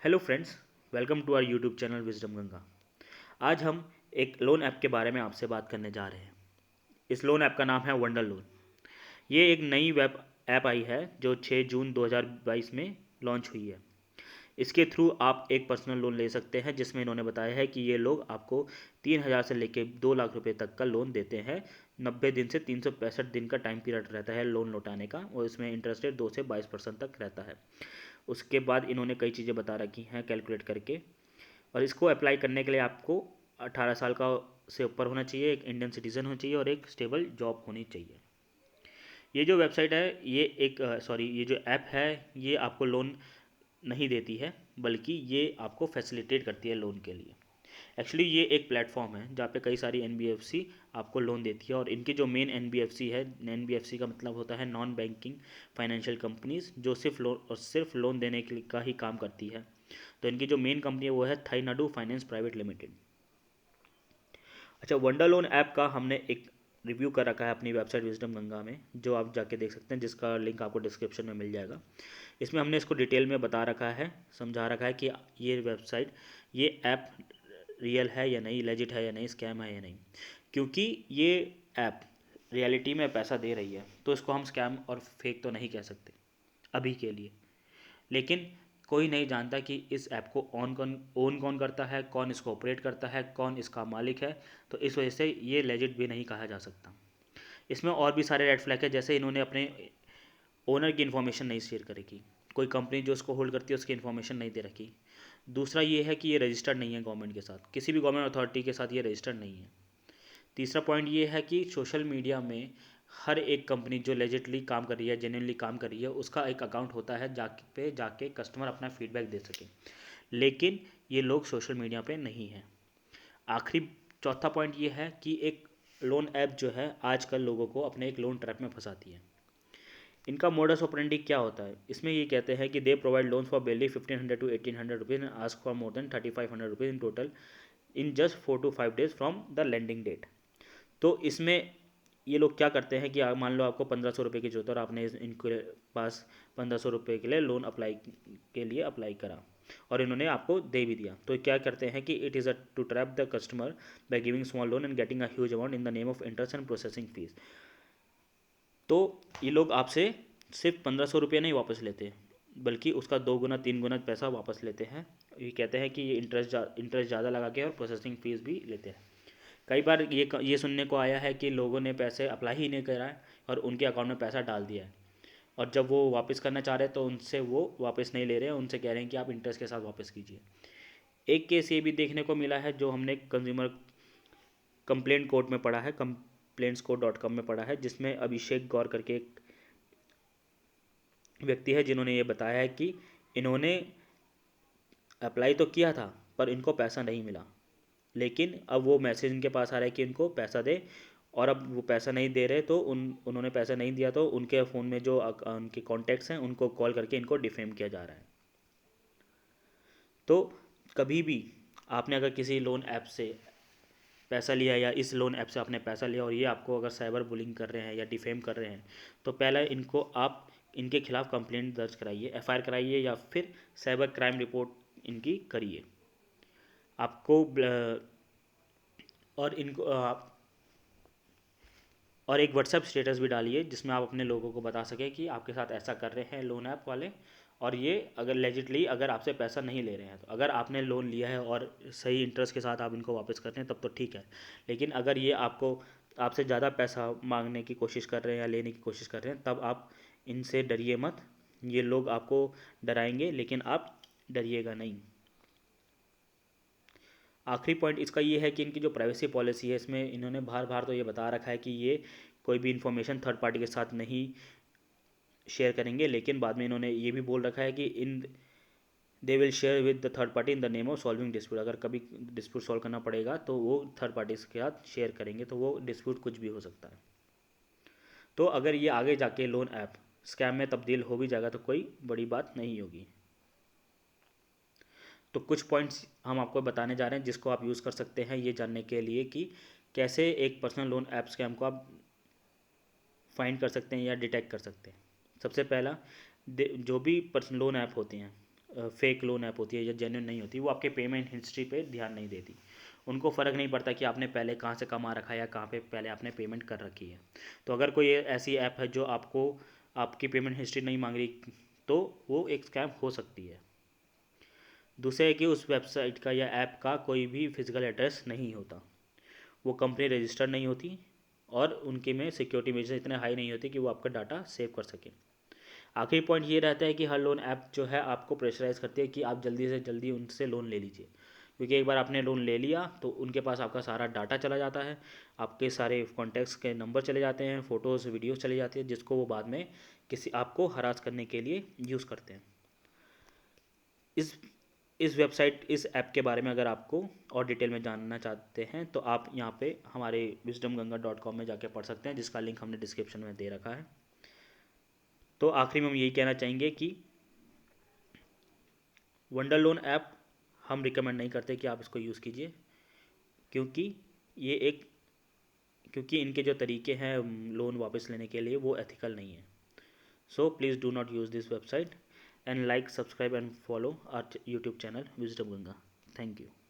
Hello friends, welcome to our YouTube channel wisdom Ganga. आज हम एक लोन ऐप के बारे में आपसे बात करने जा रहे हैं। इस लोन ऐप का नाम है वंडर लोन। ये एक नई वेब ऐप आई है जो 6 जून 2022 में लॉन्च हुई है। इसके थ्रू आप एक पर्सनल लोन ले सकते हैं, जिसमें इन्होंने बताया है कि ये लोग आपको 3,000 से लेकर 2 लाख रुपए तक का लोन देते हैं। 90 दिन से 365 दिन का टाइम पीरियड रहता है लोन लौटाने का, और इसमें इंटरेस्ट रेट 2 से 22% तक रहता है। उसके बाद इन्होंने कई चीज़ें बता रखी हैं कैलकुलेट करके, और इसको अप्लाई करने के लिए आपको 18 साल का से ऊपर होना चाहिए, एक इंडियन सिटीज़न होना चाहिए और एक स्टेबल जॉब होनी चाहिए। ये जो वेबसाइट है, ये जो ऐप है, ये आपको लोन नहीं देती है, बल्कि ये आपको फैसिलिटेट करती है लोन के लिए। एक्चुअली ये एक प्लेटफॉर्म है जहाँ पे कई सारी एनबीएफसी आपको लोन देती है, और इनकी जो मेन एनबीएफसी है, एनबीएफसी का मतलब होता है नॉन बैंकिंग फाइनेंशियल कंपनीज, जो सिर्फ लोन देने के का ही काम करती है। तो इनकी जो मेन कंपनी है वो है थाईनाडु फाइनेंस प्राइवेट लिमिटेड। अच्छा, वंडर लोन ऐप का हमने एक रिव्यू कर रखा है अपनी वेबसाइट विजडम गंगा में, जो आप जाके देख सकते हैं, जिसका लिंक आपको डिस्क्रिप्शन में मिल जाएगा। इसमें हमने इसको डिटेल में बता रखा है, समझा रखा है कि ये वेबसाइट, ये ऐप रियल है या नहीं, लेजिट है या नहीं, स्कैम है या नहीं। क्योंकि ये ऐप रियलिटी में पैसा दे रही है, तो इसको हम स्कैम और फेक तो नहीं कह सकते अभी के लिए। लेकिन कोई नहीं जानता कि इस ऐप को ओन कौन करता है, कौन इसको ऑपरेट करता है, कौन इसका मालिक है। तो इस वजह से ये लेजिट भी नहीं कहा जा सकता। इसमें और भी सारे रेड फ्लैग है, जैसे इन्होंने अपने ओनर की इन्फॉर्मेशन नहीं शेयर करेगी, कोई कंपनी जो इसको होल्ड करती है उसकी इन्फॉर्मेशन नहीं दे रखी। दूसरा ये है कि ये रजिस्टर्ड नहीं है गवर्नमेंट के साथ, किसी भी गवर्नमेंट अथॉरिटी के साथ ये रजिस्टर्ड नहीं है। तीसरा पॉइंट ये है कि सोशल मीडिया में हर एक कंपनी जो लेजिटली काम कर रही है, जेन्युइनली काम कर रही है, उसका एक अकाउंट होता है जाके कस्टमर अपना फीडबैक दे सके। लेकिन ये लोग सोशल मीडिया पे नहीं है। आखिरी चौथा पॉइंट ये है कि एक लोन ऐप जो है आजकल लोगों को अपने एक लोन ट्रैप में फंसाती है। इनका मोडस ऑपरेंडी क्या होता है, इसमें ये कहते हैं कि they provide loans for barely 1500 to 1800 rupees and ask for more than 3500 rupees in total in just 4 to 5 days from the landing date. तो इसमें ये लोग क्या करते हैं कि मान लो आपको 1500 रुपये की जरूरत है और आपने इनके पास 1500 रुपये के लिए लोन अप्लाई करा, और इन्होंने आपको दे भी दिया। तो क्या करते हैं कि it is a to trap the customer by giving small loan and getting a huge amount in the name of interest and processing fees. तो ये लोग आपसे सिर्फ 1500 रुपये नहीं वापस लेते, बल्कि उसका 2 गुना 3 गुना पैसा वापस लेते हैं। ये कहते हैं कि ये इंटरेस्ट ज़्यादा लगा के और प्रोसेसिंग फ़ीस भी लेते हैं। कई बार ये सुनने को आया है कि लोगों ने पैसे अप्लाई ही नहीं करा है और उनके अकाउंट में पैसा डाल दिया है, और जब वो वापस करना चाह रहे हैं तो उनसे वो वापस नहीं ले रहे हैं, उनसे कह रहे हैं कि आप इंटरेस्ट के साथ वापस कीजिए। एक केस ये भी देखने को मिला है, जो हमने कंज्यूमर कंप्लेंट कोर्ट में पढ़ा है, complaintscourt.com में पढ़ा है, जिसमें अभिषेक गौर करके एक व्यक्ति है, जिन्होंने ये बताया है कि इन्होंने अप्लाई तो किया था पर इनको पैसा नहीं मिला। लेकिन अब वो मैसेज इनके पास आ रहा है कि इनको पैसा दे, और अब वो पैसा नहीं दे रहे, तो उन्होंने पैसा नहीं दिया, तो उनके फ़ोन में जो उनके कॉन्टैक्ट्स हैं उनको कॉल करके इनको डिफेम किया जा रहा है। तो कभी भी आपने अगर किसी लोन ऐप से पैसा लिया, या इस लोन ऐप से आपने पैसा लिया और ये आपको अगर साइबर बुलिंग कर रहे हैं या डिफेम कर रहे हैं, तो पहले इनको आप इनके खिलाफ़ कंप्लेंट दर्ज कराइए, एफआईआर कराइए, या फिर साइबर क्राइम रिपोर्ट इनकी करिए। आपको और इनको आप और एक व्हाट्सएप स्टेटस भी डालिए, जिसमें आप अपने लोगों को बता सकें कि आपके साथ ऐसा कर रहे हैं लोन ऐप वाले, और ये अगर लेजिटली अगर आपसे पैसा नहीं ले रहे हैं। तो अगर आपने लोन लिया है और सही इंटरेस्ट के साथ आप इनको वापस कर रहे हैं, तब तो ठीक है। लेकिन अगर ये आपसे ज़्यादा पैसा मांगने की कोशिश कर रहे हैं या लेने की कोशिश कर रहे हैं, तब आप इनसे डरिए मत। ये लोग आपको डराएंगे, लेकिन आप डरिएगा नहीं। आखिरी पॉइंट इसका ये है कि इनकी जो प्राइवेसी पॉलिसी है, इसमें इन्होंने बार बार तो ये बता रखा है कि ये कोई भी इन्फॉर्मेशन थर्ड पार्टी के साथ नहीं शेयर करेंगे, लेकिन बाद में इन्होंने ये भी बोल रखा है कि in they will share with the third party in the name of solving dispute. अगर कभी डिस्प्यूट सॉल्व करना पड़ेगा तो वो थर्ड पार्टी के साथ शेयर करेंगे, तो वो डिस्प्यूट कुछ भी हो सकता है। तो अगर ये आगे जाके लोन ऐप स्कैम में तब्दील हो भी जाएगा तो कोई बड़ी बात नहीं होगी। तो कुछ पॉइंट्स हम आपको बताने जा रहे हैं, जिसको आप यूज़ कर सकते हैं ये जानने के लिए कि कैसे एक पर्सनल लोन ऐप स्कैम को आप फाइंड कर सकते हैं या डिटेक्ट कर सकते हैं। सबसे पहला, जो भी पर्सनल लोन ऐप होते हैं, फेक लोन ऐप होती है या जेन्युइन नहीं होती, वो आपके पेमेंट हिस्ट्री पे ध्यान नहीं देती। उनको फ़र्क नहीं पड़ता कि आपने पहले कहाँ से कमा रखा है या कहाँ पे पहले आपने पेमेंट कर रखी है। तो अगर कोई ऐसी ऐप है जो आपको आपकी पेमेंट हिस्ट्री नहीं मांग रही, तो वो एक स्कैम हो सकती है। दूसरा है कि उस वेबसाइट का या ऐप का कोई भी फिजिकल एड्रेस नहीं होता, वो कंपनी रजिस्टर्ड नहीं होती, और उनके में सिक्योरिटी मेजर्स इतने हाई नहीं होते कि वो आपका डाटा सेव कर सकें। आखिरी पॉइंट ये रहता है कि हर लोन ऐप जो है आपको प्रेशराइज करती है कि आप जल्दी से जल्दी उनसे लोन ले लीजिए, क्योंकि एक बार आपने लोन ले लिया तो उनके पास आपका सारा डाटा चला जाता है, आपके सारे कॉन्टैक्ट्स के नंबर चले जाते हैं, फ़ोटोज़ वीडियोज़ चले जाती है, जिसको वो बाद में किसी आपको हरास करने के लिए यूज़ करते हैं। इस इस वेबसाइट इस ऐप के बारे में अगर आपको और डिटेल में जानना चाहते हैं तो आप यहाँ पे हमारे wisdomganga.com में जाके पढ़ सकते हैं, जिसका लिंक हमने डिस्क्रिप्शन में दे रखा है। तो आखिरी में हम यही कहना चाहेंगे कि वंडर लोन ऐप हम रिकमेंड नहीं करते कि आप इसको यूज़ कीजिए, क्योंकि ये एक क्योंकि इनके जो तरीके हैं लोन वापस लेने के लिए वो एथिकल नहीं है। So please do not use this website, and like, subscribe and follow our YouTube channel Wisdom Ganga. Thank you.